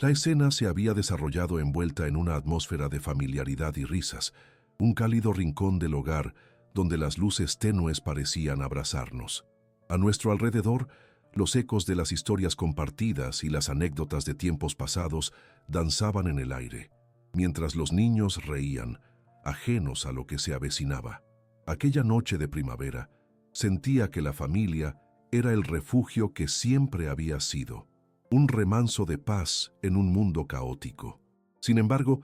La escena se había desarrollado envuelta en una atmósfera de familiaridad y risas, un cálido rincón del hogar donde las luces tenues parecían abrazarnos. A nuestro alrededor, los ecos de las historias compartidas y las anécdotas de tiempos pasados danzaban en el aire, mientras los niños reían, ajenos a lo que se avecinaba. Aquella noche de primavera, sentía que la familia era el refugio que siempre había sido, un remanso de paz en un mundo caótico. Sin embargo,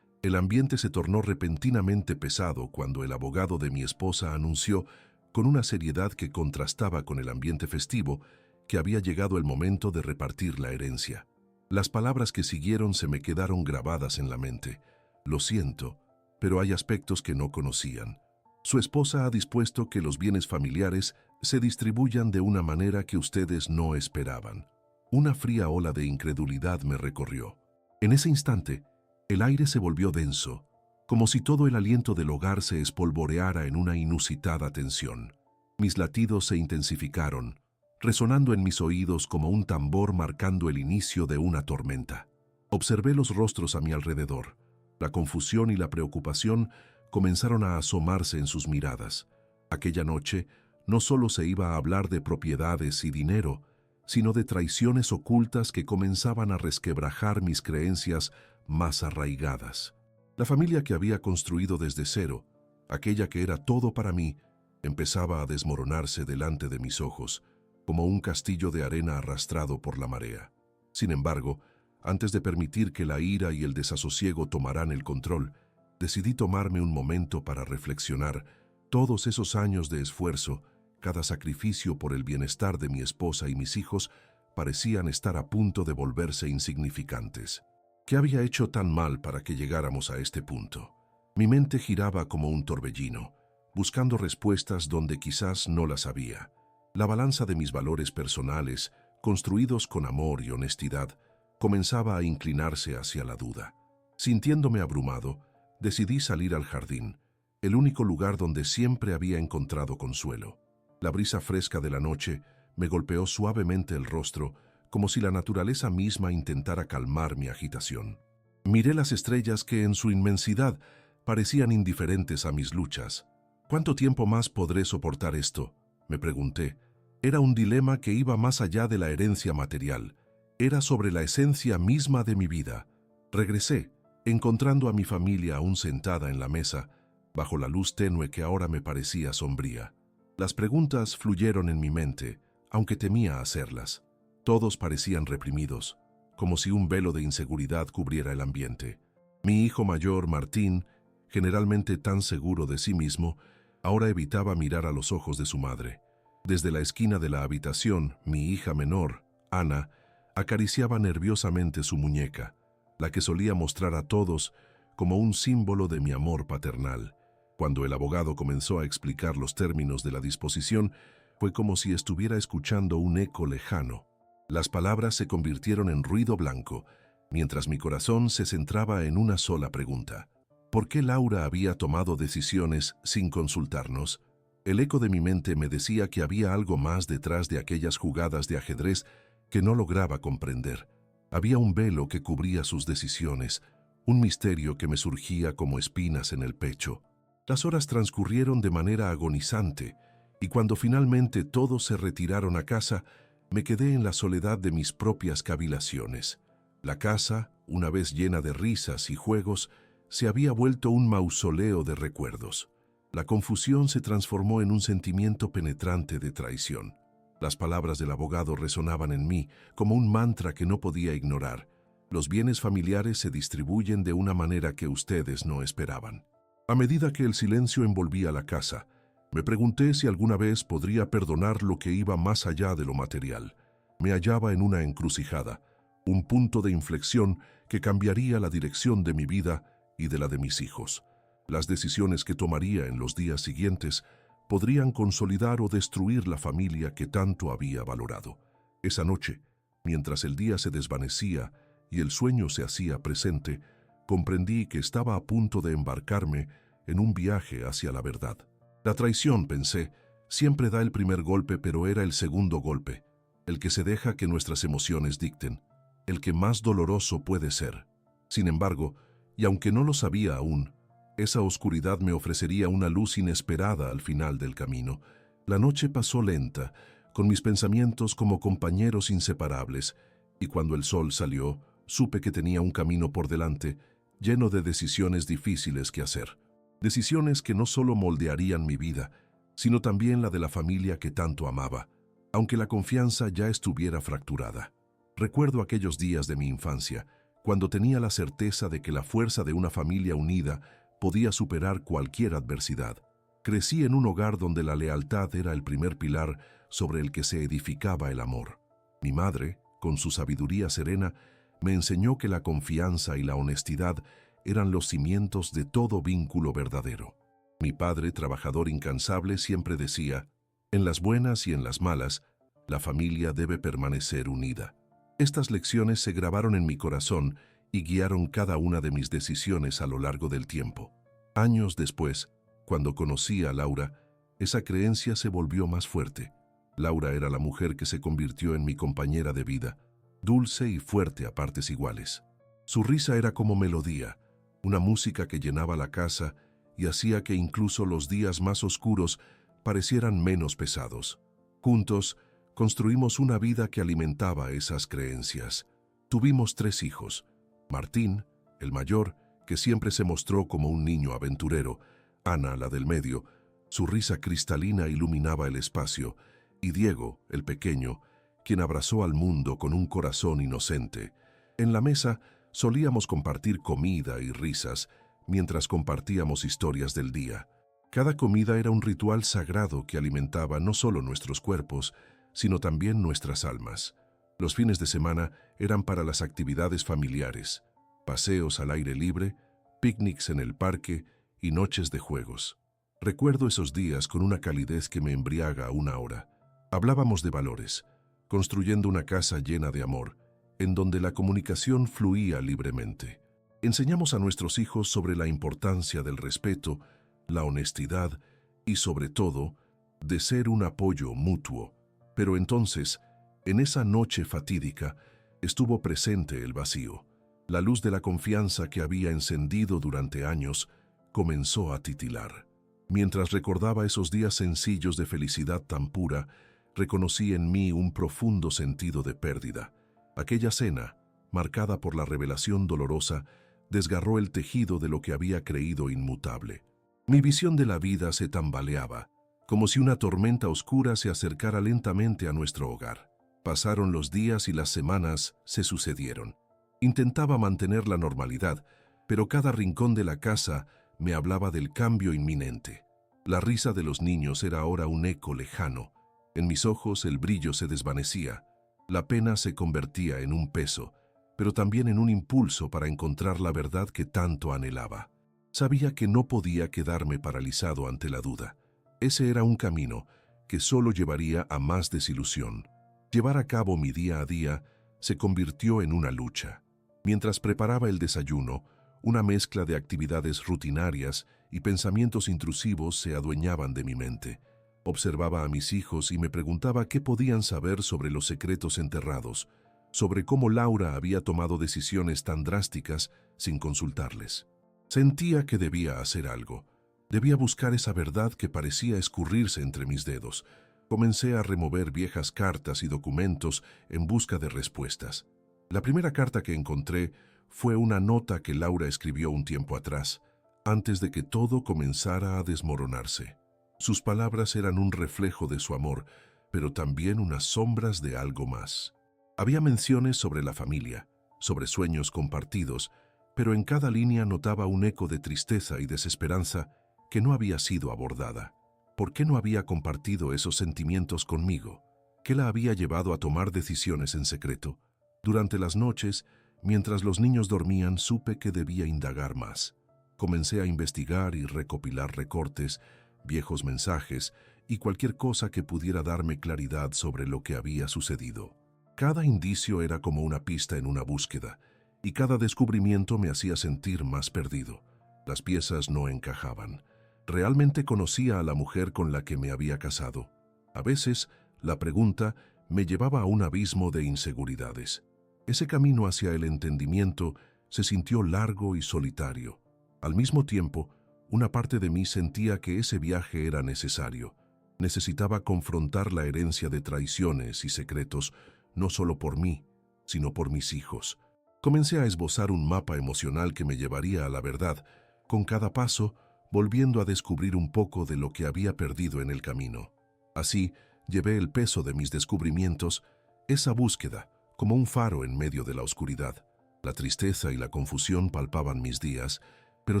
el ambiente se tornó repentinamente pesado cuando el abogado de mi esposa anunció, con una seriedad que contrastaba con el ambiente festivo, que había llegado el momento de repartir la herencia. Las palabras que siguieron se me quedaron grabadas en la mente. Lo siento, pero hay aspectos que no conocían. Su esposa ha dispuesto que los bienes familiares se distribuyan de una manera que ustedes no esperaban. Una fría ola de incredulidad me recorrió. En ese instante, el aire se volvió denso, como si todo el aliento del hogar se espolvoreara en una inusitada tensión. Mis latidos se intensificaron, resonando en mis oídos como un tambor marcando el inicio de una tormenta. Observé los rostros a mi alrededor. La confusión y la preocupación comenzaron a asomarse en sus miradas. Aquella noche no solo se iba a hablar de propiedades y dinero, sino de traiciones ocultas que comenzaban a resquebrajar mis creencias más arraigadas. La familia que había construido desde cero, aquella que era todo para mí, empezaba a desmoronarse delante de mis ojos, como un castillo de arena arrastrado por la marea. Sin embargo, antes de permitir que la ira y el desasosiego tomaran el control, decidí tomarme un momento para reflexionar. Todos esos años de esfuerzo, cada sacrificio por el bienestar de mi esposa y mis hijos, parecían estar a punto de volverse insignificantes. ¿Qué había hecho tan mal para que llegáramos a este punto? Mi mente giraba como un torbellino, buscando respuestas donde quizás no las había. La balanza de mis valores personales, construidos con amor y honestidad, comenzaba a inclinarse hacia la duda. Sintiéndome abrumado, decidí salir al jardín, el único lugar donde siempre había encontrado consuelo. La brisa fresca de la noche me golpeó suavemente el rostro, como si la naturaleza misma intentara calmar mi agitación. Miré las estrellas que en su inmensidad parecían indiferentes a mis luchas. ¿Cuánto tiempo más podré soportar esto?, me pregunté. Era un dilema que iba más allá de la herencia material. Era sobre la esencia misma de mi vida. Regresé, encontrando a mi familia aún sentada en la mesa, bajo la luz tenue que ahora me parecía sombría. Las preguntas fluyeron en mi mente, aunque temía hacerlas. Todos parecían reprimidos, como si un velo de inseguridad cubriera el ambiente. Mi hijo mayor, Martín, generalmente tan seguro de sí mismo, ahora evitaba mirar a los ojos de su madre. Desde la esquina de la habitación, mi hija menor, Ana, acariciaba nerviosamente su muñeca, la que solía mostrar a todos como un símbolo de mi amor paternal. Cuando el abogado comenzó a explicar los términos de la disposición, fue como si estuviera escuchando un eco lejano. Las palabras se convirtieron en ruido blanco, mientras mi corazón se centraba en una sola pregunta. ¿Por qué Laura había tomado decisiones sin consultarnos? El eco de mi mente me decía que había algo más detrás de aquellas jugadas de ajedrez que no lograba comprender. Había un velo que cubría sus decisiones, un misterio que me surgía como espinas en el pecho. Las horas transcurrieron de manera agonizante, y cuando finalmente todos se retiraron a casa, me quedé en la soledad de mis propias cavilaciones. La casa, una vez llena de risas y juegos, se había vuelto un mausoleo de recuerdos. La confusión se transformó en un sentimiento penetrante de traición. Las palabras del abogado resonaban en mí como un mantra que no podía ignorar. Los bienes familiares se distribuyen de una manera que ustedes no esperaban. A medida que el silencio envolvía la casa, me pregunté si alguna vez podría perdonar lo que iba más allá de lo material. Me hallaba en una encrucijada, un punto de inflexión que cambiaría la dirección de mi vida y de la de mis hijos. Las decisiones que tomaría en los días siguientes podrían consolidar o destruir la familia que tanto había valorado. Esa noche, mientras el día se desvanecía y el sueño se hacía presente, comprendí que estaba a punto de embarcarme en un viaje hacia la verdad. La traición, pensé, siempre da el primer golpe, pero era el segundo golpe, el que se deja que nuestras emociones dicten. el que más doloroso puede ser. Sin embargo, y aunque no lo sabía aún, esa oscuridad me ofrecería una luz inesperada al final del camino. La noche pasó lenta, con mis pensamientos como compañeros inseparables, y cuando el sol salió, supe que tenía un camino por delante, lleno de decisiones difíciles que hacer. Decisiones que no solo moldearían mi vida, sino también la de la familia que tanto amaba, aunque la confianza ya estuviera fracturada. Recuerdo aquellos días de mi infancia, cuando tenía la certeza de que la fuerza de una familia unida podía superar cualquier adversidad. Crecí en un hogar donde la lealtad era el primer pilar sobre el que se edificaba el amor. Mi madre, con su sabiduría serena, me enseñó que la confianza y la honestidad eran los cimientos de todo vínculo verdadero. Mi padre, trabajador incansable, siempre decía, en las buenas y en las malas, la familia debe permanecer unida. Estas lecciones se grabaron en mi corazón y guiaron cada una de mis decisiones a lo largo del tiempo. Años después, cuando conocí a Laura, esa creencia se volvió más fuerte. Laura era la mujer que se convirtió en mi compañera de vida, dulce y fuerte a partes iguales. Su risa era como melodía, una música que llenaba la casa y hacía que incluso los días más oscuros parecieran menos pesados. Juntos, construimos una vida que alimentaba esas creencias. Tuvimos 3 hijos: Martín, el mayor, que siempre se mostró como un niño aventurero; Ana, la del medio, su risa cristalina iluminaba el espacio; y Diego, el pequeño, quien abrazó al mundo con un corazón inocente. En la mesa solíamos compartir comida y risas, mientras compartíamos historias del día. Cada comida era un ritual sagrado que alimentaba no solo nuestros cuerpos, sino también nuestras almas. Los fines de semana eran para las actividades familiares: paseos al aire libre, picnics en el parque y noches de juegos. Recuerdo esos días con una calidez que me embriaga aún ahora. Hablábamos de valores, construyendo una casa llena de amor, en donde la comunicación fluía libremente. Enseñamos a nuestros hijos sobre la importancia del respeto, la honestidad y, sobre todo, de ser un apoyo mutuo. Pero entonces, en esa noche fatídica, estuvo presente el vacío. La luz de la confianza que había encendido durante años comenzó a titilar. Mientras recordaba esos días sencillos de felicidad tan pura, reconocí en mí un profundo sentido de pérdida. Aquella cena, marcada por la revelación dolorosa, desgarró el tejido de lo que había creído inmutable. Mi visión de la vida se tambaleaba, como si una tormenta oscura se acercara lentamente a nuestro hogar. Pasaron los días y las semanas se sucedieron. Intentaba mantener la normalidad, pero cada rincón de la casa me hablaba del cambio inminente. La risa de los niños era ahora un eco lejano. En mis ojos el brillo se desvanecía. La pena se convertía en un peso, pero también en un impulso para encontrar la verdad que tanto anhelaba. Sabía que no podía quedarme paralizado ante la duda. Ese era un camino que solo llevaría a más desilusión. Llevar a cabo mi día a día se convirtió en una lucha. Mientras preparaba el desayuno, una mezcla de actividades rutinarias y pensamientos intrusivos se adueñaban de mi mente. Observaba a mis hijos y me preguntaba qué podían saber sobre los secretos enterrados, sobre cómo Laura había tomado decisiones tan drásticas sin consultarles. Sentía que debía hacer algo. Debía buscar esa verdad que parecía escurrirse entre mis dedos. Comencé a remover viejas cartas y documentos en busca de respuestas. La primera carta que encontré fue una nota que Laura escribió un tiempo atrás, antes de que todo comenzara a desmoronarse. Sus palabras eran un reflejo de su amor, pero también unas sombras de algo más. Había menciones sobre la familia, sobre sueños compartidos, pero en cada línea notaba un eco de tristeza y desesperanza que no había sido abordada. ¿Por qué no había compartido esos sentimientos conmigo? ¿Qué la había llevado a tomar decisiones en secreto? Durante las noches, mientras los niños dormían, supe que debía indagar más. Comencé a investigar y recopilar recortes, viejos mensajes y cualquier cosa que pudiera darme claridad sobre lo que había sucedido. Cada indicio era como una pista en una búsqueda, y cada descubrimiento me hacía sentir más perdido. Las piezas no encajaban. ¿Realmente conocía a la mujer con la que me había casado? A veces, la pregunta me llevaba a un abismo de inseguridades. Ese camino hacia el entendimiento se sintió largo y solitario. Al mismo tiempo, una parte de mí sentía que ese viaje era necesario. Necesitaba confrontar la herencia de traiciones y secretos, no solo por mí, sino por mis hijos. Comencé a esbozar un mapa emocional que me llevaría a la verdad, con cada paso volviendo a descubrir un poco de lo que había perdido en el camino. Así, llevé el peso de mis descubrimientos, esa búsqueda, como un faro en medio de la oscuridad. La tristeza y la confusión palpaban mis días, pero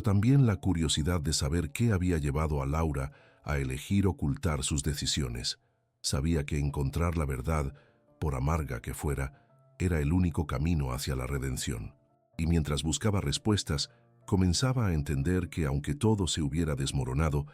también la curiosidad de saber qué había llevado a Laura a elegir ocultar sus decisiones. Sabía que encontrar la verdad, por amarga que fuera, era el único camino hacia la redención. Y mientras buscaba respuestas, comenzaba a entender que aunque todo se hubiera desmoronado,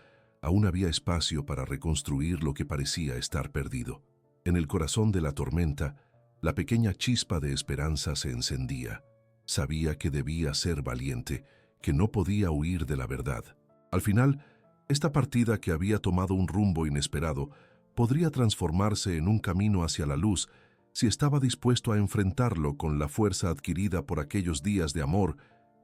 aún había espacio para reconstruir lo que parecía estar perdido. En el corazón de la tormenta, la pequeña chispa de esperanza se encendía. Sabía que debía ser valiente, que no podía huir de la verdad. Al final, esta partida que había tomado un rumbo inesperado podría transformarse en un camino hacia la luz si estaba dispuesto a enfrentarlo con la fuerza adquirida por aquellos días de amor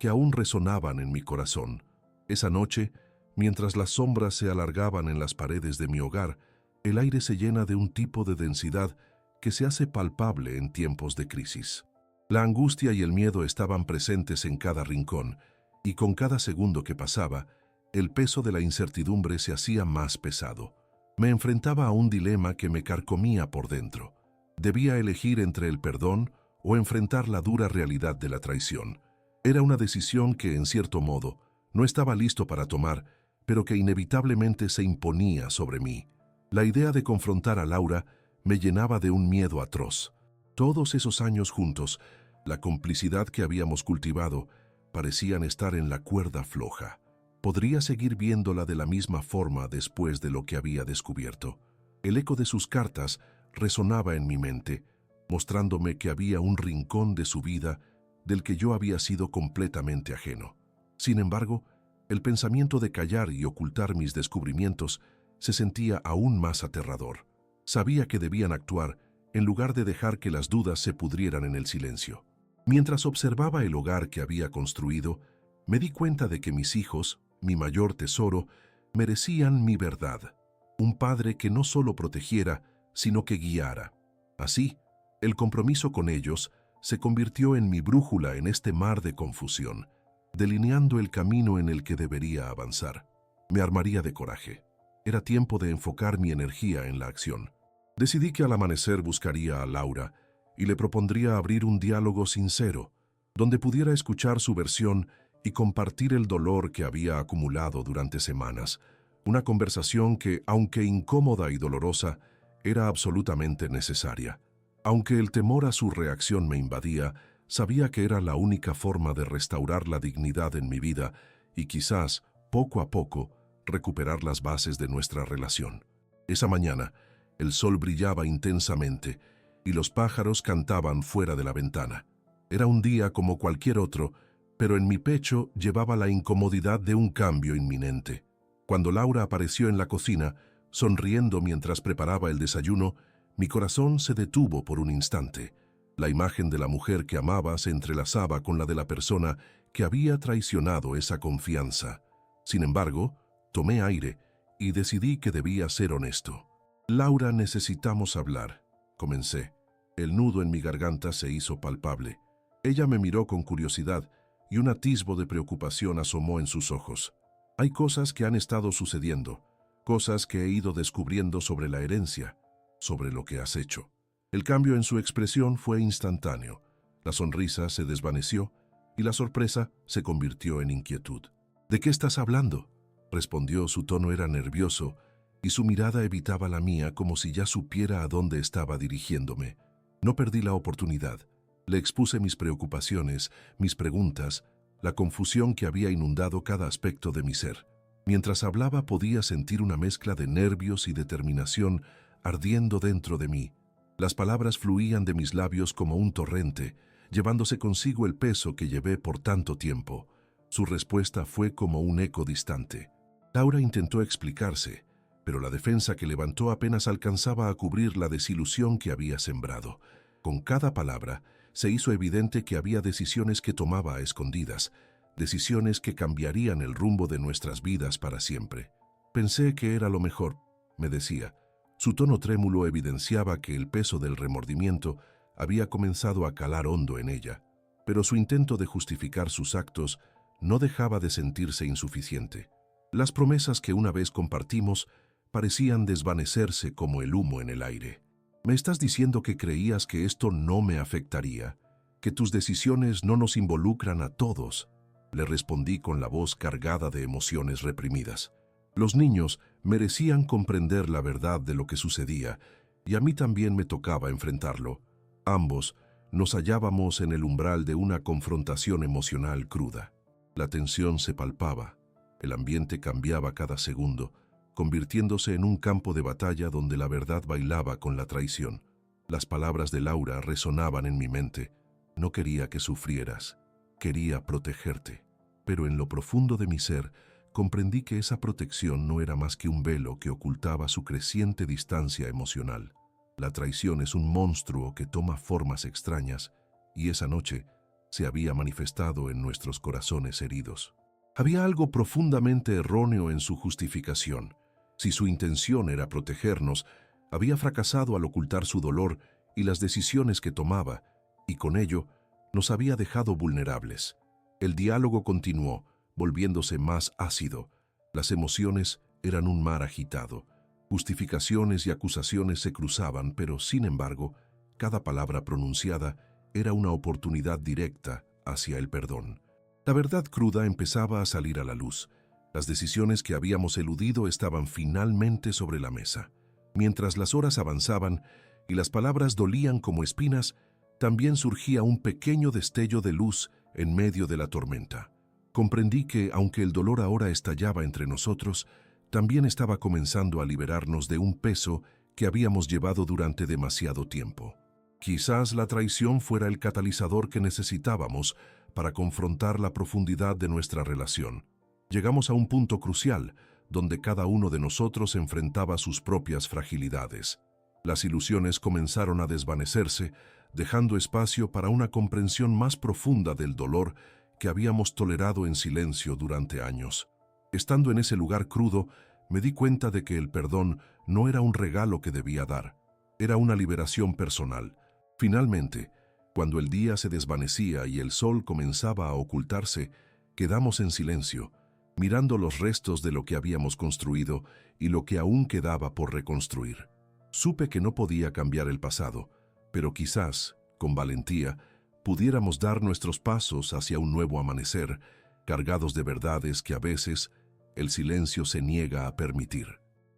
que aún resonaban en mi corazón. Esa noche, mientras las sombras se alargaban en las paredes de mi hogar, el aire se llena de un tipo de densidad que se hace palpable en tiempos de crisis. La angustia y el miedo estaban presentes en cada rincón, y con cada segundo que pasaba, el peso de la incertidumbre se hacía más pesado. Me enfrentaba a un dilema que me carcomía por dentro. Debía elegir entre el perdón o enfrentar la dura realidad de la traición. Era una decisión que, en cierto modo, no estaba listo para tomar, pero que inevitablemente se imponía sobre mí. La idea de confrontar a Laura me llenaba de un miedo atroz. Todos esos años juntos, la complicidad que habíamos cultivado, parecían estar en la cuerda floja. Podría seguir viéndola de la misma forma después de lo que había descubierto. El eco de sus cartas resonaba en mi mente, mostrándome que había un rincón de su vida del que yo había sido completamente ajeno. Sin embargo, el pensamiento de callar y ocultar mis descubrimientos se sentía aún más aterrador. Sabía que debían actuar en lugar de dejar que las dudas se pudrieran en el silencio. Mientras observaba el hogar que había construido, me di cuenta de que mis hijos, mi mayor tesoro, merecían mi verdad. Un padre que no solo protegiera, sino que guiara. Así, el compromiso con ellos se convirtió en mi brújula en este mar de confusión, delineando el camino en el que debería avanzar. Me armaría de coraje. Era tiempo de enfocar mi energía en la acción. Decidí que al amanecer buscaría a Laura y le propondría abrir un diálogo sincero, donde pudiera escuchar su versión y compartir el dolor que había acumulado durante semanas. Una conversación que, aunque incómoda y dolorosa, era absolutamente necesaria. Aunque el temor a su reacción me invadía, sabía que era la única forma de restaurar la dignidad en mi vida y quizás, poco a poco, recuperar las bases de nuestra relación. Esa mañana, el sol brillaba intensamente y los pájaros cantaban fuera de la ventana. Era un día como cualquier otro, pero en mi pecho llevaba la incomodidad de un cambio inminente. Cuando Laura apareció en la cocina, sonriendo mientras preparaba el desayuno, mi corazón se detuvo por un instante. La imagen de la mujer que amaba se entrelazaba con la de la persona que había traicionado esa confianza. Sin embargo, tomé aire y decidí que debía ser honesto. Laura, necesitamos hablar, comencé. El nudo en mi garganta se hizo palpable. Ella me miró con curiosidad y un atisbo de preocupación asomó en sus ojos. Hay cosas que han estado sucediendo, cosas que he ido descubriendo sobre la herencia, sobre lo que has hecho. El cambio en su expresión fue instantáneo. La sonrisa se desvaneció y la sorpresa se convirtió en inquietud. ¿De qué estás hablando?, respondió. Su tono era nervioso y su mirada evitaba la mía como si ya supiera a dónde estaba dirigiéndome. No perdí la oportunidad. Le expuse mis preocupaciones, mis preguntas, la confusión que había inundado cada aspecto de mi ser. Mientras hablaba podía sentir una mezcla de nervios y determinación ardiendo dentro de mí. Las palabras fluían de mis labios como un torrente, llevándose consigo el peso que llevé por tanto tiempo. Su respuesta fue como un eco distante. Laura intentó explicarse, pero la defensa que levantó apenas alcanzaba a cubrir la desilusión que había sembrado. Con cada palabra, se hizo evidente que había decisiones que tomaba a escondidas, decisiones que cambiarían el rumbo de nuestras vidas para siempre. Pensé que era lo mejor, me decía. Su tono trémulo evidenciaba que el peso del remordimiento había comenzado a calar hondo en ella, pero su intento de justificar sus actos no dejaba de sentirse insuficiente. Las promesas que una vez compartimos parecían desvanecerse como el humo en el aire. ¿Me estás diciendo que creías que esto no me afectaría? ¿Que tus decisiones no nos involucran a todos? Le respondí con la voz cargada de emociones reprimidas. Los niños merecían comprender la verdad de lo que sucedía, y a mí también me tocaba enfrentarlo. Ambos nos hallábamos en el umbral de una confrontación emocional cruda. La tensión se palpaba, el ambiente cambiaba cada segundo, convirtiéndose en un campo de batalla donde la verdad bailaba con la traición. Las palabras de Laura resonaban en mi mente. No quería que sufrieras, quería protegerte. Pero en lo profundo de mi ser, comprendí que esa protección no era más que un velo que ocultaba su creciente distancia emocional. La traición es un monstruo que toma formas extrañas, y esa noche se había manifestado en nuestros corazones heridos. Había algo profundamente erróneo en su justificación. Si su intención era protegernos, había fracasado al ocultar su dolor y las decisiones que tomaba, y con ello nos había dejado vulnerables. El diálogo continuó, volviéndose más ácido. Las emociones eran un mar agitado. Justificaciones y acusaciones se cruzaban, pero, sin embargo, cada palabra pronunciada era una oportunidad directa hacia el perdón. La verdad cruda empezaba a salir a la luz. Las decisiones que habíamos eludido estaban finalmente sobre la mesa. Mientras las horas avanzaban y las palabras dolían como espinas, también surgía un pequeño destello de luz en medio de la tormenta. Comprendí que, aunque el dolor ahora estallaba entre nosotros, también estaba comenzando a liberarnos de un peso que habíamos llevado durante demasiado tiempo. Quizás la traición fuera el catalizador que necesitábamos para confrontar la profundidad de nuestra relación. Llegamos a un punto crucial, donde cada uno de nosotros enfrentaba sus propias fragilidades. Las ilusiones comenzaron a desvanecerse, dejando espacio para una comprensión más profunda del dolor que habíamos tolerado en silencio durante años. Estando en ese lugar crudo, me di cuenta de que el perdón no era un regalo que debía dar, era una liberación personal. Finalmente, cuando el día se desvanecía y el sol comenzaba a ocultarse, quedamos en silencio, mirando los restos de lo que habíamos construido y lo que aún quedaba por reconstruir. Supe que no podía cambiar el pasado, pero quizás, con valentía, pudiéramos dar nuestros pasos hacia un nuevo amanecer, cargados de verdades que a veces el silencio se niega a permitir.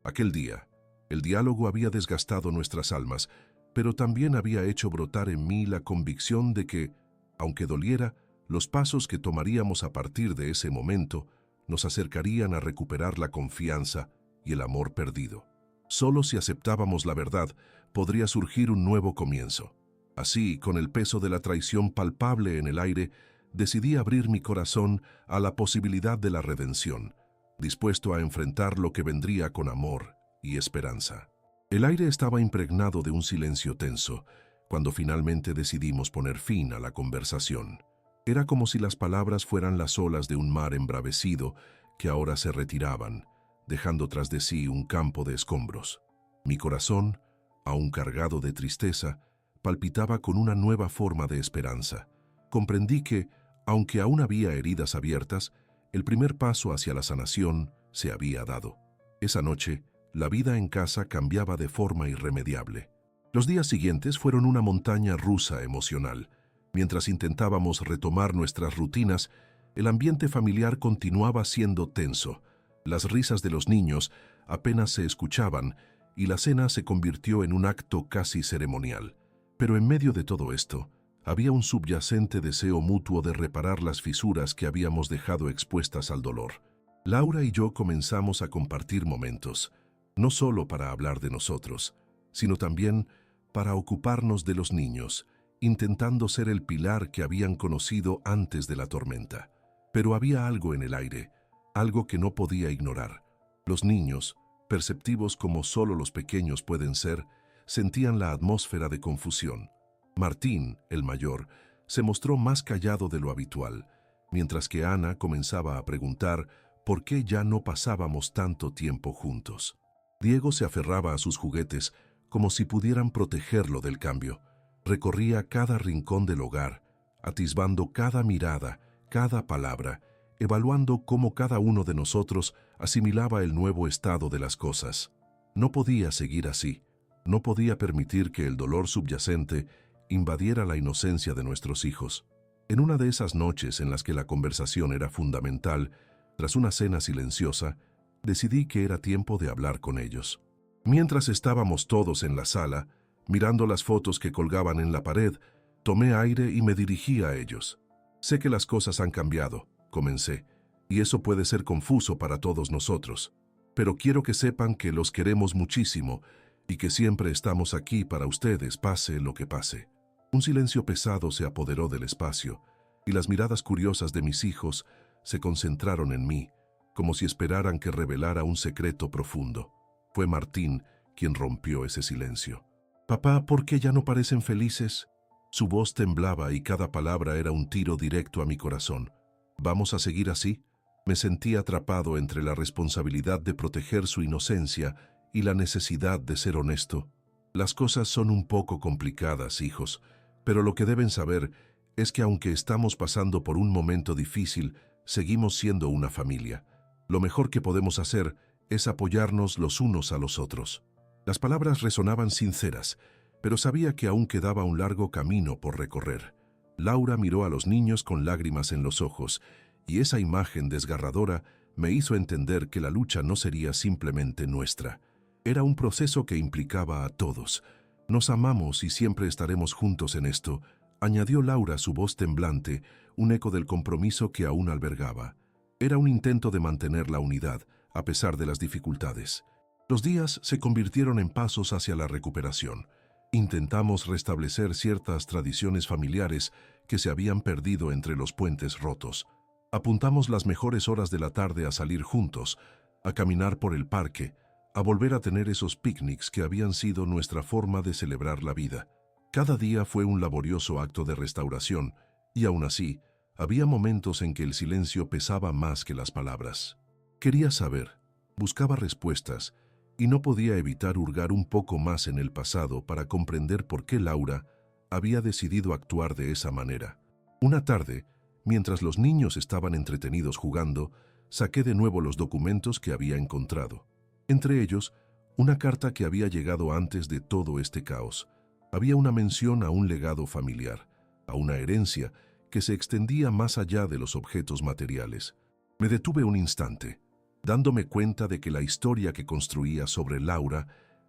Aquel día, el diálogo había desgastado nuestras almas, pero también había hecho brotar en mí la convicción de que, aunque doliera, los pasos que tomaríamos a partir de ese momento nos acercarían a recuperar la confianza y el amor perdido. Solo si aceptábamos la verdad, podría surgir un nuevo comienzo. Así, con el peso de la traición palpable en el aire, decidí abrir mi corazón a la posibilidad de la redención, dispuesto a enfrentar lo que vendría con amor y esperanza. El aire estaba impregnado de un silencio tenso, cuando finalmente decidimos poner fin a la conversación. Era como si las palabras fueran las olas de un mar embravecido que ahora se retiraban, dejando tras de sí un campo de escombros. Mi corazón, aún cargado de tristeza, palpitaba con una nueva forma de esperanza. Comprendí que, aunque aún había heridas abiertas, el primer paso hacia la sanación se había dado. Esa noche, la vida en casa cambiaba de forma irremediable. Los días siguientes fueron una montaña rusa emocional. Mientras intentábamos retomar nuestras rutinas, el ambiente familiar continuaba siendo tenso. Las risas de los niños apenas se escuchaban y la cena se convirtió en un acto casi ceremonial. Pero en medio de todo esto, había un subyacente deseo mutuo de reparar las fisuras que habíamos dejado expuestas al dolor. Laura y yo comenzamos a compartir momentos, no solo para hablar de nosotros, sino también para ocuparnos de los niños, intentando ser el pilar que habían conocido antes de la tormenta. Pero había algo en el aire, algo que no podía ignorar. Los niños, perceptivos como solo los pequeños pueden ser, sentían la atmósfera de confusión. Martín, el mayor, se mostró más callado de lo habitual, mientras que Ana comenzaba a preguntar por qué ya no pasábamos tanto tiempo juntos. Diego se aferraba a sus juguetes como si pudieran protegerlo del cambio. Recorría cada rincón del hogar, atisbando cada mirada, cada palabra, evaluando cómo cada uno de nosotros asimilaba el nuevo estado de las cosas. No podía seguir así. No podía permitir que el dolor subyacente invadiera la inocencia de nuestros hijos. En una de esas noches en las que la conversación era fundamental, tras una cena silenciosa, decidí que era tiempo de hablar con ellos. Mientras estábamos todos en la sala, mirando las fotos que colgaban en la pared, tomé aire y me dirigí a ellos. Sé que las cosas han cambiado, comencé, y eso puede ser confuso para todos nosotros, pero quiero que sepan que los queremos muchísimo y que siempre estamos aquí para ustedes, pase lo que pase. Un silencio pesado se apoderó del espacio, y las miradas curiosas de mis hijos se concentraron en mí, como si esperaran que revelara un secreto profundo. Fue Martín quien rompió ese silencio. «Papá, ¿por qué ya no parecen felices?» Su voz temblaba y cada palabra era un tiro directo a mi corazón. «¿Vamos a seguir así?» Me sentí atrapado entre la responsabilidad de proteger su inocencia y la necesidad de ser honesto. Las cosas son un poco complicadas, hijos, pero lo que deben saber es que aunque estamos pasando por un momento difícil, seguimos siendo una familia. Lo mejor que podemos hacer es apoyarnos los unos a los otros. Las palabras resonaban sinceras, pero sabía que aún quedaba un largo camino por recorrer. Laura miró a los niños con lágrimas en los ojos, y esa imagen desgarradora me hizo entender que la lucha no sería simplemente nuestra. Era un proceso que implicaba a todos. Nos amamos y siempre estaremos juntos en esto, añadió Laura, su voz temblante, un eco del compromiso que aún albergaba. Era un intento de mantener la unidad, a pesar de las dificultades. Los días se convirtieron en pasos hacia la recuperación. Intentamos restablecer ciertas tradiciones familiares que se habían perdido entre los puentes rotos. Apuntamos las mejores horas de la tarde a salir juntos, a caminar por el parque, a volver a tener esos picnics que habían sido nuestra forma de celebrar la vida. Cada día fue un laborioso acto de restauración, y aún así, había momentos en que el silencio pesaba más que las palabras. Quería saber, buscaba respuestas, y no podía evitar hurgar un poco más en el pasado para comprender por qué Laura había decidido actuar de esa manera. Una tarde, mientras los niños estaban entretenidos jugando, saqué de nuevo los documentos que había encontrado. Entre ellos, una carta que había llegado antes de todo este caos. Había una mención a un legado familiar, a una herencia que se extendía más allá de los objetos materiales. Me detuve un instante, dándome cuenta de que la historia que construía sobre Laura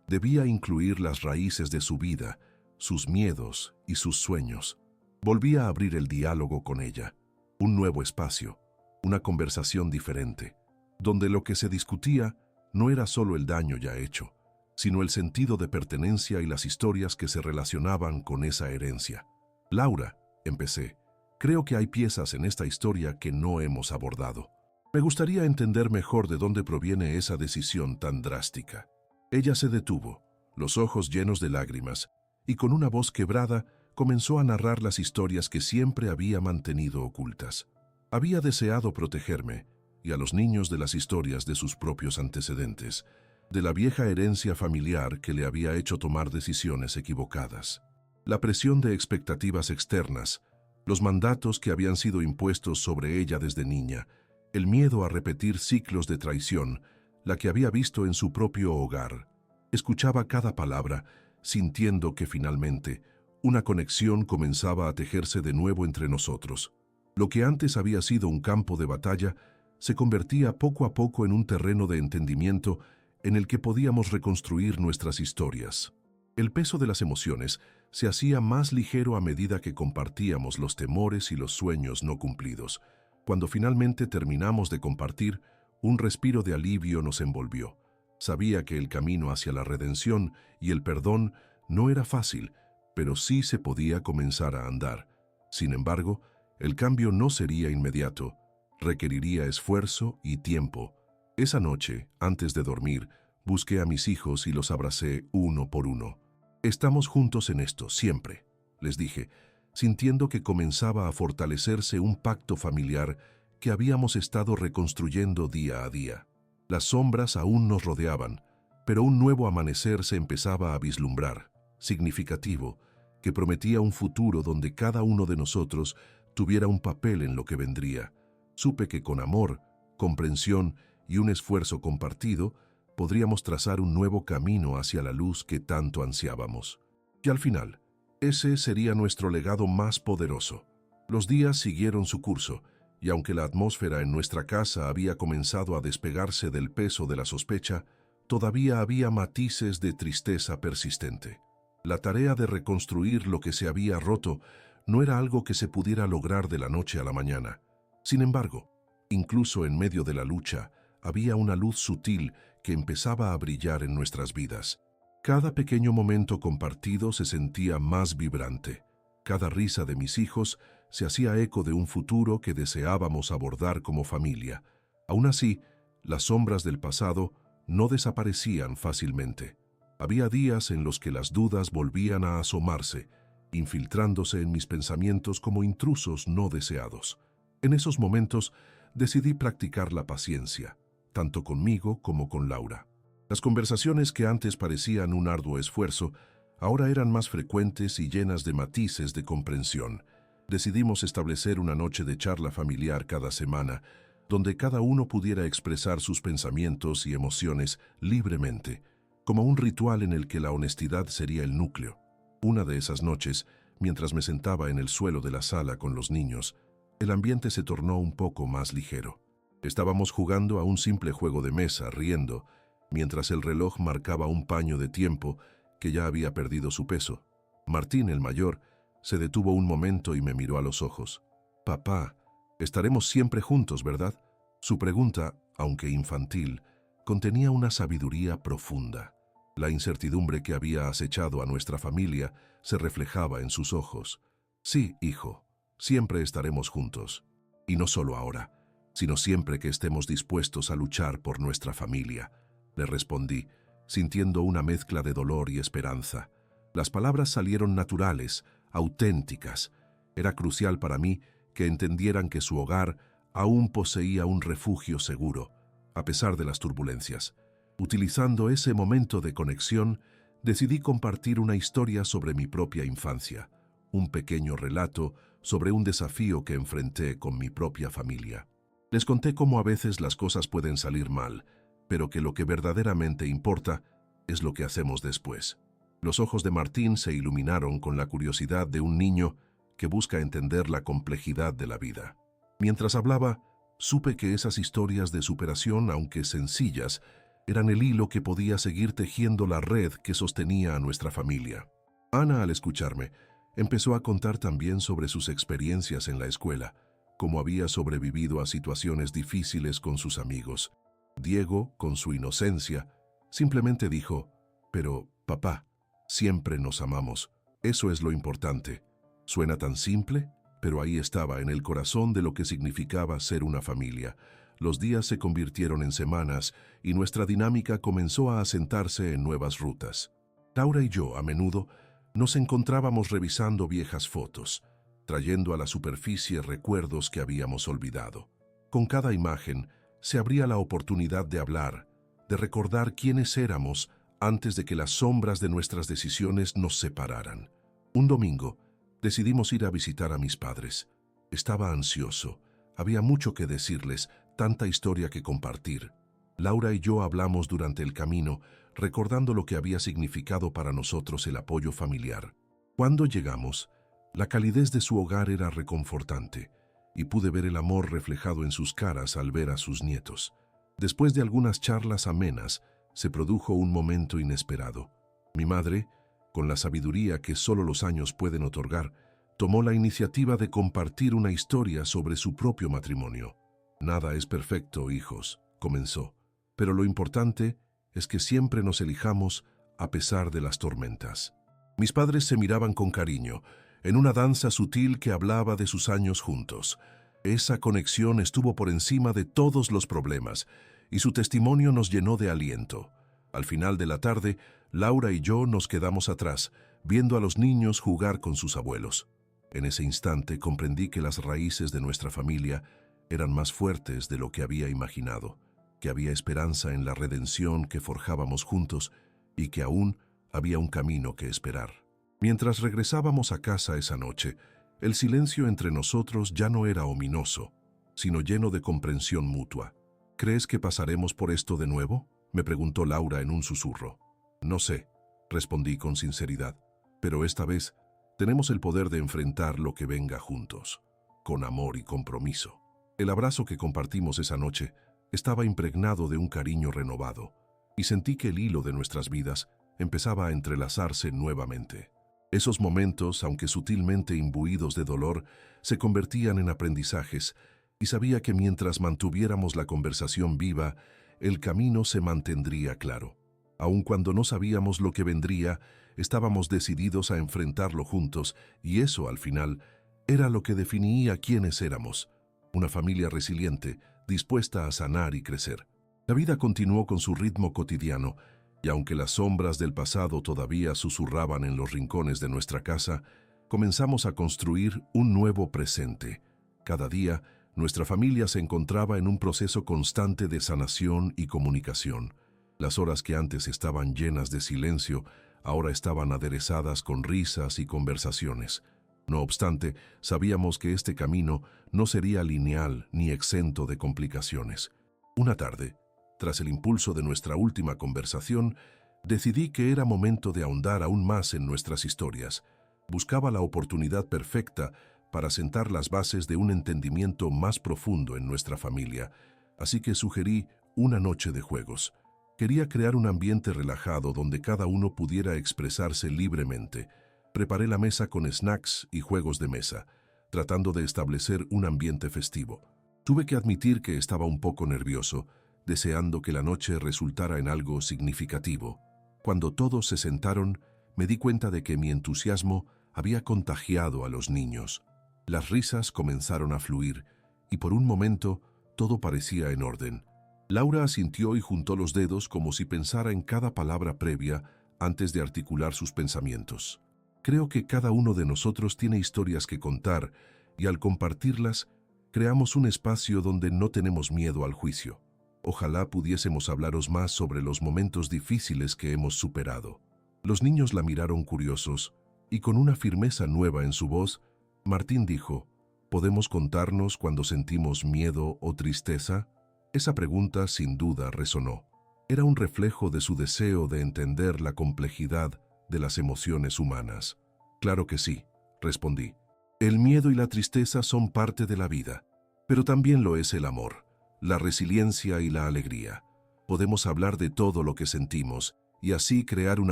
debía incluir las raíces de su vida, sus miedos y sus sueños. Volví a abrir el diálogo con ella, un nuevo espacio, una conversación diferente, donde lo que se discutía no era solo el daño ya hecho, sino el sentido de pertenencia y las historias que se relacionaban con esa herencia. Laura, empecé, creo que hay piezas en esta historia que no hemos abordado. Me gustaría entender mejor de dónde proviene esa decisión tan drástica. Ella se detuvo, los ojos llenos de lágrimas, y con una voz quebrada comenzó a narrar las historias que siempre había mantenido ocultas. Había deseado protegerme, y a los niños de las historias de sus propios antecedentes, de la vieja herencia familiar que le había hecho tomar decisiones equivocadas. La presión de expectativas externas, los mandatos que habían sido impuestos sobre ella desde niña, el miedo a repetir ciclos de traición, la que había visto en su propio hogar. Escuchaba cada palabra, sintiendo que finalmente una conexión comenzaba a tejerse de nuevo entre nosotros. Lo que antes había sido un campo de batalla se convertía poco a poco en un terreno de entendimiento en el que podíamos reconstruir nuestras historias. El peso de las emociones se hacía más ligero a medida que compartíamos los temores y los sueños no cumplidos. Cuando finalmente terminamos de compartir, un respiro de alivio nos envolvió. Sabía que el camino hacia la redención y el perdón no era fácil, pero sí se podía comenzar a andar. Sin embargo, el cambio no sería inmediato, requeriría esfuerzo y tiempo. Esa noche, antes de dormir, busqué a mis hijos y los abracé uno por uno. Estamos juntos en esto, siempre. les dije, sintiendo que comenzaba a fortalecerse un pacto familiar que habíamos estado reconstruyendo día a día. Las sombras aún nos rodeaban, pero un nuevo amanecer se empezaba a vislumbrar, significativo, que prometía un futuro donde cada uno de nosotros tuviera un papel en lo que vendría. Supe que con amor, comprensión y un esfuerzo compartido, podríamos trazar un nuevo camino hacia la luz que tanto ansiábamos. Y al final, ese sería nuestro legado más poderoso. Los días siguieron su curso, y aunque la atmósfera en nuestra casa había comenzado a despegarse del peso de la sospecha, todavía había matices de tristeza persistente. La tarea de reconstruir lo que se había roto no era algo que se pudiera lograr de la noche a la mañana. Sin embargo, incluso en medio de la lucha, había una luz sutil que empezaba a brillar en nuestras vidas. Cada pequeño momento compartido se sentía más vibrante. Cada risa de mis hijos se hacía eco de un futuro que deseábamos abordar como familia. Aún así, las sombras del pasado no desaparecían fácilmente. Había días en los que las dudas volvían a asomarse, infiltrándose en mis pensamientos como intrusos no deseados. En esos momentos decidí practicar la paciencia, tanto conmigo como con Laura. Las conversaciones que antes parecían un arduo esfuerzo, ahora eran más frecuentes y llenas de matices de comprensión. Decidimos establecer una noche de charla familiar cada semana, donde cada uno pudiera expresar sus pensamientos y emociones libremente, como un ritual en el que la honestidad sería el núcleo. Una de esas noches, mientras me sentaba en el suelo de la sala con los niños, el ambiente se tornó un poco más ligero. Estábamos jugando a un simple juego de mesa, riendo, mientras el reloj marcaba un paño de tiempo que ya había perdido su peso. Martín, el mayor, se detuvo un momento y me miró a los ojos. «Papá, estaremos siempre juntos, ¿verdad?». Su pregunta, aunque infantil, contenía una sabiduría profunda. La incertidumbre que había acechado a nuestra familia se reflejaba en sus ojos. «Sí, hijo, siempre estaremos juntos. Y no solo ahora, sino siempre que estemos dispuestos a luchar por nuestra familia», le respondí, sintiendo una mezcla de dolor y esperanza. Las palabras salieron naturales, auténticas. Era crucial para mí que entendieran que su hogar aún poseía un refugio seguro, a pesar de las turbulencias. Utilizando ese momento de conexión, decidí compartir una historia sobre mi propia infancia, un pequeño relato sobre un desafío que enfrenté con mi propia familia. Les conté cómo a veces las cosas pueden salir mal, pero que lo que verdaderamente importa es lo que hacemos después. Los ojos de Martín se iluminaron con la curiosidad de un niño que busca entender la complejidad de la vida. Mientras hablaba, supe que esas historias de superación, aunque sencillas, eran el hilo que podía seguir tejiendo la red que sostenía a nuestra familia. Ana, al escucharme, empezó a contar también sobre sus experiencias en la escuela, cómo había sobrevivido a situaciones difíciles con sus amigos. Diego, con su inocencia, simplemente dijo: «Pero, papá, siempre nos amamos. Eso es lo importante». Suena tan simple, pero ahí estaba en el corazón de lo que significaba ser una familia. Los días se convirtieron en semanas y nuestra dinámica comenzó a asentarse en nuevas rutas. Laura y yo, a menudo, nos encontrábamos revisando viejas fotos, trayendo a la superficie recuerdos que habíamos olvidado. Con cada imagen, se abría la oportunidad de hablar, de recordar quiénes éramos antes de que las sombras de nuestras decisiones nos separaran. Un domingo, decidimos ir a visitar a mis padres. Estaba ansioso. Había mucho que decirles, tanta historia que compartir. Laura y yo hablamos durante el camino, recordando lo que había significado para nosotros el apoyo familiar. Cuando llegamos, la calidez de su hogar era reconfortante, y pude ver el amor reflejado en sus caras al ver a sus nietos. Después de algunas charlas amenas, se produjo un momento inesperado. Mi madre, con la sabiduría que solo los años pueden otorgar, tomó la iniciativa de compartir una historia sobre su propio matrimonio. «Nada es perfecto, hijos», comenzó, «pero lo importante es que siempre nos elijamos a pesar de las tormentas». Mis padres se miraban con cariño, en una danza sutil que hablaba de sus años juntos. Esa conexión estuvo por encima de todos los problemas, y su testimonio nos llenó de aliento. Al final de la tarde, Laura y yo nos quedamos atrás, viendo a los niños jugar con sus abuelos. En ese instante comprendí que las raíces de nuestra familia eran más fuertes de lo que había imaginado, que había esperanza en la redención que forjábamos juntos y que aún había un camino que esperar. Mientras regresábamos a casa esa noche, el silencio entre nosotros ya no era ominoso, sino lleno de comprensión mutua. ¿Crees que pasaremos por esto de nuevo?, me preguntó Laura en un susurro. No sé, respondí con sinceridad, pero esta vez tenemos el poder de enfrentar lo que venga juntos, con amor y compromiso. El abrazo que compartimos esa noche estaba impregnado de un cariño renovado, y sentí que el hilo de nuestras vidas empezaba a entrelazarse nuevamente. Esos momentos, aunque sutilmente imbuidos de dolor, se convertían en aprendizajes, y sabía que mientras mantuviéramos la conversación viva, el camino se mantendría claro. Aun cuando no sabíamos lo que vendría, estábamos decididos a enfrentarlo juntos, y eso, al final, era lo que definía quiénes éramos. Una familia resiliente, dispuesta a sanar y crecer. La vida continuó con su ritmo cotidiano, y aunque las sombras del pasado todavía susurraban en los rincones de nuestra casa, comenzamos a construir un nuevo presente. Cada día, nuestra familia se encontraba en un proceso constante de sanación y comunicación. Las horas que antes estaban llenas de silencio, ahora estaban aderezadas con risas y conversaciones. No obstante, sabíamos que este camino no sería lineal ni exento de complicaciones. Una tarde, tras el impulso de nuestra última conversación, decidí que era momento de ahondar aún más en nuestras historias. Buscaba la oportunidad perfecta para sentar las bases de un entendimiento más profundo en nuestra familia, así que sugerí una noche de juegos. Quería crear un ambiente relajado donde cada uno pudiera expresarse libremente. Preparé la mesa con snacks y juegos de mesa, tratando de establecer un ambiente festivo. Tuve que admitir que estaba un poco nervioso, deseando que la noche resultara en algo significativo. Cuando todos se sentaron, me di cuenta de que mi entusiasmo había contagiado a los niños. Las risas comenzaron a fluir, y por un momento todo parecía en orden. Laura asintió y juntó los dedos como si pensara en cada palabra previa antes de articular sus pensamientos. Creo que cada uno de nosotros tiene historias que contar, y al compartirlas, creamos un espacio donde no tenemos miedo al juicio. Ojalá pudiésemos hablaros más sobre los momentos difíciles que hemos superado. Los niños la miraron curiosos, y con una firmeza nueva en su voz, Martín dijo, ¿podemos contarnos cuando sentimos miedo o tristeza? Esa pregunta sin duda resonó. Era un reflejo de su deseo de entender la complejidad de las emociones humanas. Claro que sí, respondí. El miedo y la tristeza son parte de la vida, pero también lo es el amor, la resiliencia y la alegría. Podemos hablar de todo lo que sentimos y así crear un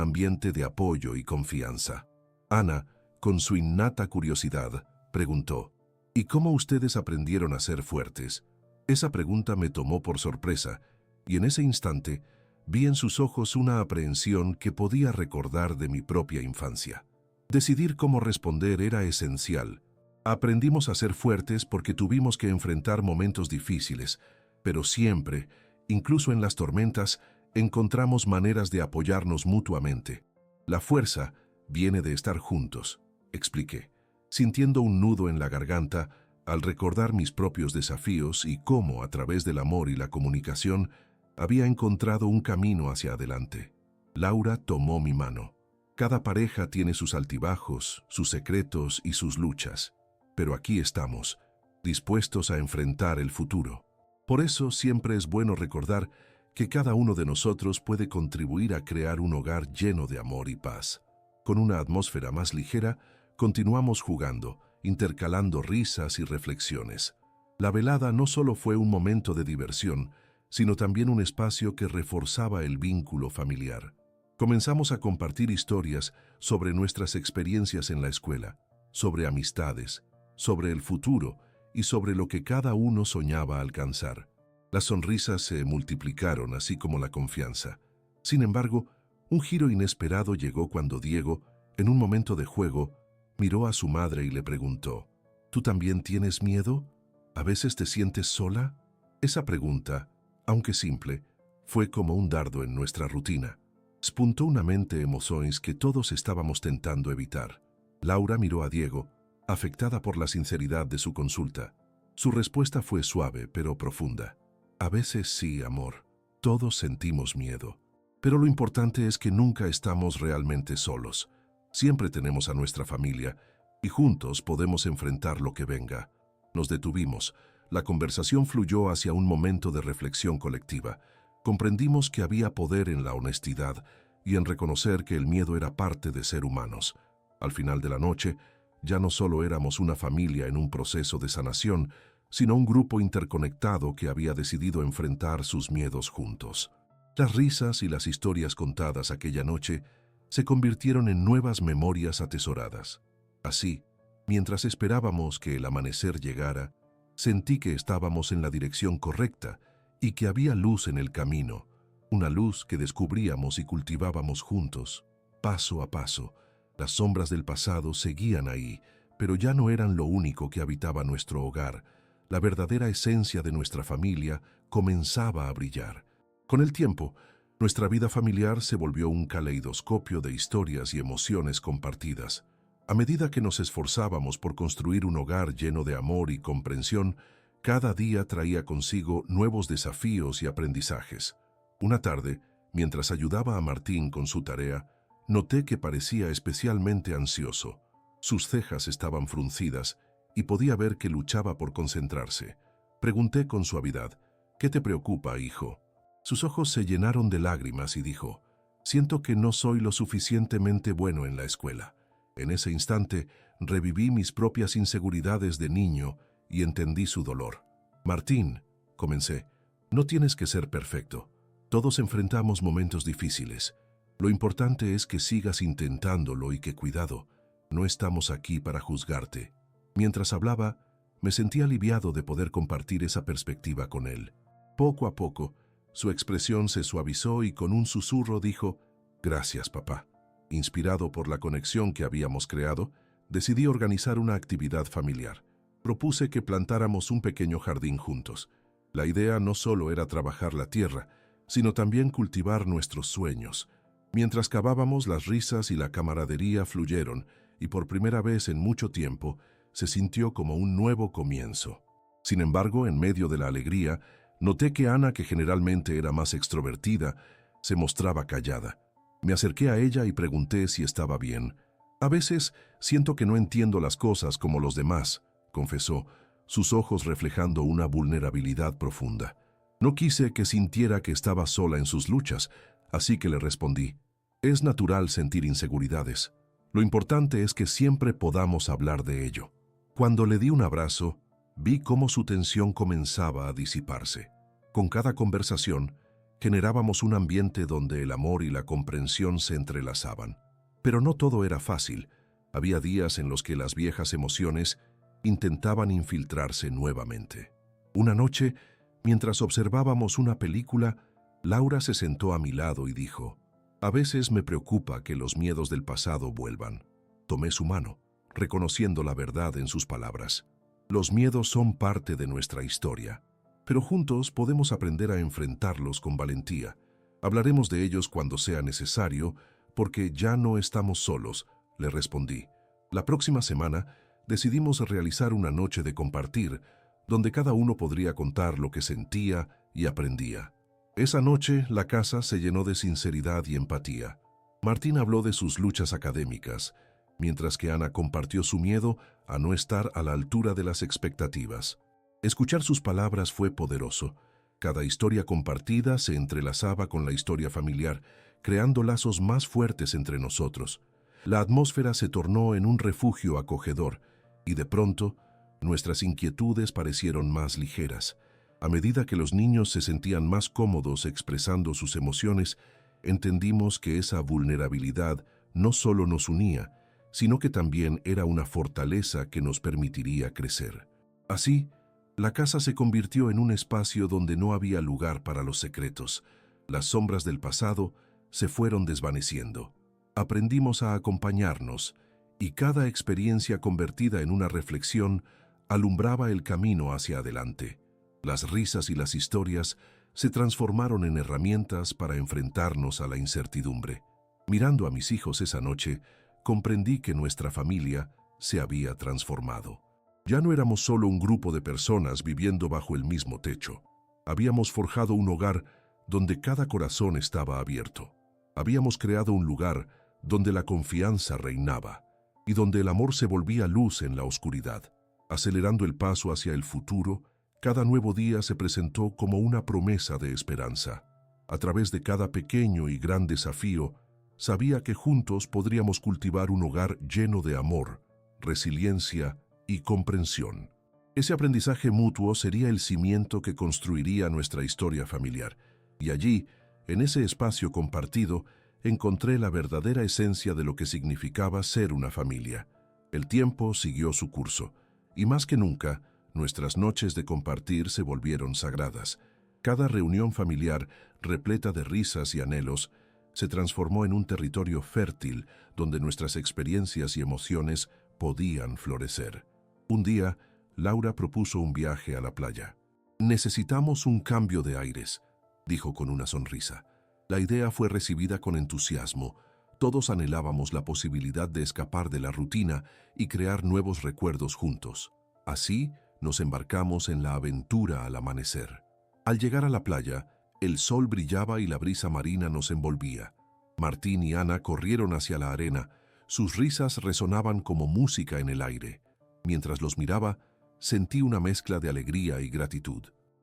ambiente de apoyo y confianza. Ana, con su innata curiosidad, preguntó, ¿y cómo ustedes aprendieron a ser fuertes? Esa pregunta me tomó por sorpresa, y en ese instante vi en sus ojos una aprehensión que podía recordar de mi propia infancia. Decidir cómo responder era esencial. Aprendimos a ser fuertes porque tuvimos que enfrentar momentos difíciles, pero siempre, incluso en las tormentas, encontramos maneras de apoyarnos mutuamente. La fuerza viene de estar juntos, expliqué, sintiendo un nudo en la garganta al recordar mis propios desafíos y cómo, a través del amor y la comunicación, había encontrado un camino hacia adelante. Laura tomó mi mano. Cada pareja tiene sus altibajos, sus secretos y sus luchas, pero aquí estamos, dispuestos a enfrentar el futuro. Por eso siempre es bueno recordar que cada uno de nosotros puede contribuir a crear un hogar lleno de amor y paz. Con una atmósfera más ligera, continuamos jugando, intercalando risas y reflexiones. La velada no solo fue un momento de diversión, sino también un espacio que reforzaba el vínculo familiar. Comenzamos a compartir historias sobre nuestras experiencias en la escuela, sobre amistades, sobre el futuro y sobre lo que cada uno soñaba alcanzar. Las sonrisas se multiplicaron, así como la confianza. Sin embargo, un giro inesperado llegó cuando Diego, en un momento de juego, miró a su madre y le preguntó, ¿tú también tienes miedo? ¿A veces te sientes sola? Esa pregunta, aunque simple, fue como un dardo en nuestra rutina. Spuntó una mente emociones que todos estábamos tentando evitar. Laura miró a Diego, afectada por la sinceridad de su consulta. Su respuesta fue suave pero profunda. A veces sí, amor. Todos sentimos miedo. Pero lo importante es que nunca estamos realmente solos. Siempre tenemos a nuestra familia y juntos podemos enfrentar lo que venga. Nos detuvimos. La conversación fluyó hacia un momento de reflexión colectiva. Comprendimos que había poder en la honestidad y en reconocer que el miedo era parte de ser humanos. Al final de la noche, ya no solo éramos una familia en un proceso de sanación, sino un grupo interconectado que había decidido enfrentar sus miedos juntos. Las risas y las historias contadas aquella noche se convirtieron en nuevas memorias atesoradas. Así, mientras esperábamos que el amanecer llegara, sentí que estábamos en la dirección correcta y que había luz en el camino, una luz que descubríamos y cultivábamos juntos. Paso a paso, las sombras del pasado seguían ahí, pero ya no eran lo único que habitaba nuestro hogar. La verdadera esencia de nuestra familia comenzaba a brillar. Con el tiempo, nuestra vida familiar se volvió un caleidoscopio de historias y emociones compartidas. A medida que nos esforzábamos por construir un hogar lleno de amor y comprensión, cada día traía consigo nuevos desafíos y aprendizajes. Una tarde, mientras ayudaba a Martín con su tarea, noté que parecía especialmente ansioso. Sus cejas estaban fruncidas y podía ver que luchaba por concentrarse. Pregunté con suavidad, ¿qué te preocupa, hijo? Sus ojos se llenaron de lágrimas y dijo, siento que no soy lo suficientemente bueno en la escuela. En ese instante, reviví mis propias inseguridades de niño y entendí su dolor. Martín, comencé, no tienes que ser perfecto. Todos enfrentamos momentos difíciles. Lo importante es que sigas intentándolo y que cuidado, no estamos aquí para juzgarte. Mientras hablaba, me sentí aliviado de poder compartir esa perspectiva con él. Poco a poco, su expresión se suavizó y con un susurro dijo, «Gracias, papá». Inspirado por la conexión que habíamos creado, decidí organizar una actividad familiar. Propuse que plantáramos un pequeño jardín juntos. La idea no solo era trabajar la tierra, sino también cultivar nuestros sueños. Mientras cavábamos, las risas y la camaradería fluyeron, y por primera vez en mucho tiempo, se sintió como un nuevo comienzo. Sin embargo, en medio de la alegría, noté que Ana, que generalmente era más extrovertida, se mostraba callada. Me acerqué a ella y pregunté si estaba bien. A veces siento que no entiendo las cosas como los demás, confesó, sus ojos reflejando una vulnerabilidad profunda. No quise que sintiera que estaba sola en sus luchas, así que le respondí, es natural sentir inseguridades. Lo importante es que siempre podamos hablar de ello. Cuando le di un abrazo, vi cómo su tensión comenzaba a disiparse. Con cada conversación, generábamos un ambiente donde el amor y la comprensión se entrelazaban. Pero no todo era fácil. Había días en los que las viejas emociones intentaban infiltrarse nuevamente. Una noche, mientras observábamos una película, Laura se sentó a mi lado y dijo, «A veces me preocupa que los miedos del pasado vuelvan». Tomé su mano, reconociendo la verdad en sus palabras. Los miedos son parte de nuestra historia, pero juntos podemos aprender a enfrentarlos con valentía. Hablaremos de ellos cuando sea necesario, porque ya no estamos solos, le respondí. La próxima semana decidimos realizar una noche de compartir, donde cada uno podría contar lo que sentía y aprendía. Esa noche la casa se llenó de sinceridad y empatía. Martín habló de sus luchas académicas, mientras que Ana compartió su miedo a no estar a la altura de las expectativas. Escuchar sus palabras fue poderoso. Cada historia compartida se entrelazaba con la historia familiar, creando lazos más fuertes entre nosotros. La atmósfera se tornó en un refugio acogedor, y de pronto, nuestras inquietudes parecieron más ligeras. A medida que los niños se sentían más cómodos expresando sus emociones, entendimos que esa vulnerabilidad no solo nos unía, sino que también era una fortaleza que nos permitiría crecer. Así, la casa se convirtió en un espacio donde no había lugar para los secretos. Las sombras del pasado se fueron desvaneciendo. Aprendimos a acompañarnos, y cada experiencia convertida en una reflexión alumbraba el camino hacia adelante. Las risas y las historias se transformaron en herramientas para enfrentarnos a la incertidumbre. Mirando a mis hijos esa noche, comprendí que nuestra familia se había transformado. Ya no éramos solo un grupo de personas viviendo bajo el mismo techo. Habíamos forjado un hogar donde cada corazón estaba abierto. Habíamos creado un lugar donde la confianza reinaba y donde el amor se volvía luz en la oscuridad. Acelerando el paso hacia el futuro, cada nuevo día se presentó como una promesa de esperanza. A través de cada pequeño y gran desafío, sabía que juntos podríamos cultivar un hogar lleno de amor, resiliencia y comprensión. Ese aprendizaje mutuo sería el cimiento que construiría nuestra historia familiar. Y allí, en ese espacio compartido, encontré la verdadera esencia de lo que significaba ser una familia. El tiempo siguió su curso, y más que nunca, nuestras noches de compartir se volvieron sagradas. Cada reunión familiar, repleta de risas y anhelos, se transformó en un territorio fértil donde nuestras experiencias y emociones podían florecer. Un día, Laura propuso un viaje a la playa. «Necesitamos un cambio de aires», dijo con una sonrisa. La idea fue recibida con entusiasmo. Todos anhelábamos la posibilidad de escapar de la rutina y crear nuevos recuerdos juntos. Así, nos embarcamos en la aventura al amanecer. Al llegar a la playa, el sol brillaba y la brisa marina nos envolvía. Martín y Ana corrieron hacia la arena. Sus risas resonaban como música en el aire. Mientras los miraba, sentí una mezcla de alegría y gratitud.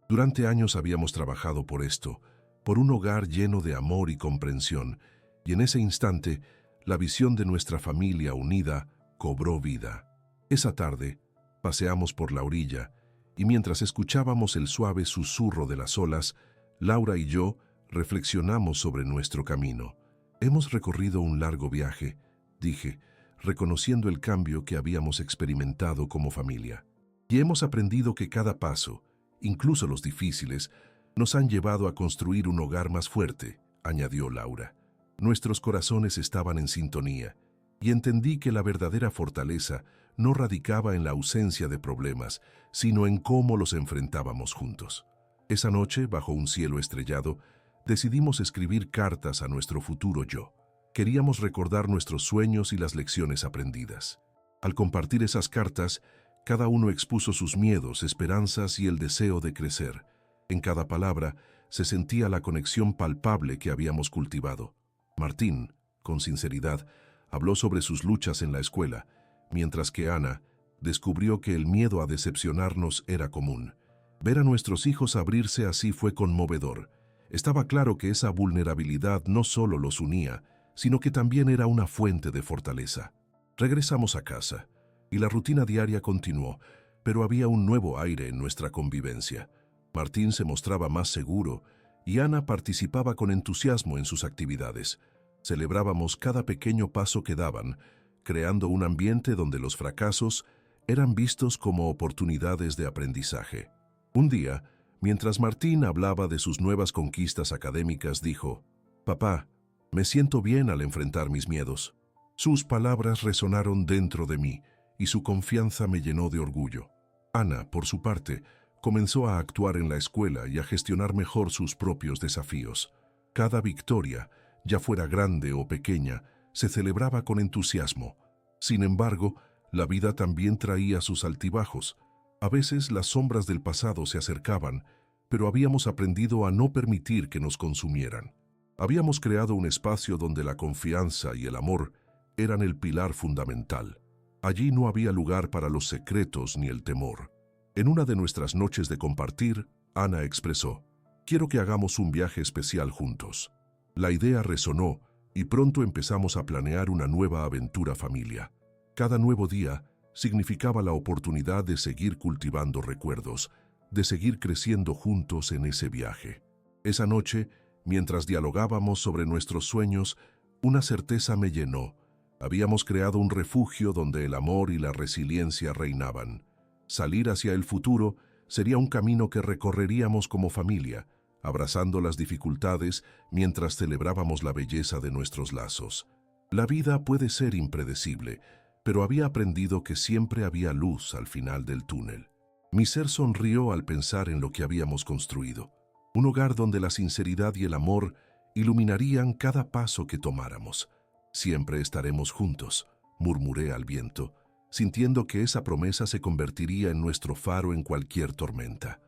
Durante años habíamos trabajado por esto, por un hogar lleno de amor y comprensión, y en ese instante, la visión de nuestra familia unida cobró vida. Esa tarde, paseamos por la orilla, y mientras escuchábamos el suave susurro de las olas, Laura y yo reflexionamos sobre nuestro camino. «Hemos recorrido un largo viaje», dije, reconociendo el cambio que habíamos experimentado como familia. «Y hemos aprendido que cada paso, incluso los difíciles, nos han llevado a construir un hogar más fuerte», añadió Laura. Nuestros corazones estaban en sintonía, y entendí que la verdadera fortaleza no radicaba en la ausencia de problemas, sino en cómo los enfrentábamos juntos. Esa noche, bajo un cielo estrellado, decidimos escribir cartas a nuestro futuro yo. Queríamos recordar nuestros sueños y las lecciones aprendidas. Al compartir esas cartas, cada uno expuso sus miedos, esperanzas y el deseo de crecer. En cada palabra se sentía la conexión palpable que habíamos cultivado. Martín, con sinceridad, habló sobre sus luchas en la escuela, mientras que Ana descubrió que el miedo a decepcionarnos era común. Ver a nuestros hijos abrirse así fue conmovedor. Estaba claro que esa vulnerabilidad no solo los unía, sino que también era una fuente de fortaleza. Regresamos a casa, y la rutina diaria continuó, pero había un nuevo aire en nuestra convivencia. Martín se mostraba más seguro, y Ana participaba con entusiasmo en sus actividades. Celebrábamos cada pequeño paso que daban, creando un ambiente donde los fracasos eran vistos como oportunidades de aprendizaje. Un día, mientras Martín hablaba de sus nuevas conquistas académicas, dijo: «Papá, me siento bien al enfrentar mis miedos». Sus palabras resonaron dentro de mí, y su confianza me llenó de orgullo. Ana, por su parte, comenzó a actuar en la escuela y a gestionar mejor sus propios desafíos. Cada victoria, ya fuera grande o pequeña, se celebraba con entusiasmo. Sin embargo, la vida también traía sus altibajos. A veces las sombras del pasado se acercaban, pero habíamos aprendido a no permitir que nos consumieran. Habíamos creado un espacio donde la confianza y el amor eran el pilar fundamental. Allí no había lugar para los secretos ni el temor. En una de nuestras noches de compartir, Ana expresó: «Quiero que hagamos un viaje especial juntos». La idea resonó y pronto empezamos a planear una nueva aventura familia. Cada nuevo día significaba la oportunidad de seguir cultivando recuerdos, de seguir creciendo juntos en ese viaje. Esa noche, mientras dialogábamos sobre nuestros sueños, una certeza me llenó. Habíamos creado un refugio donde el amor y la resiliencia reinaban. Salir hacia el futuro sería un camino que recorreríamos como familia, abrazando las dificultades mientras celebrábamos la belleza de nuestros lazos. La vida puede ser impredecible, pero había aprendido que siempre había luz al final del túnel. Mi ser sonrió al pensar en lo que habíamos construido. Un hogar donde la sinceridad y el amor iluminarían cada paso que tomáramos. Siempre estaremos juntos, murmuré al viento, sintiendo que esa promesa se convertiría en nuestro faro en cualquier tormenta.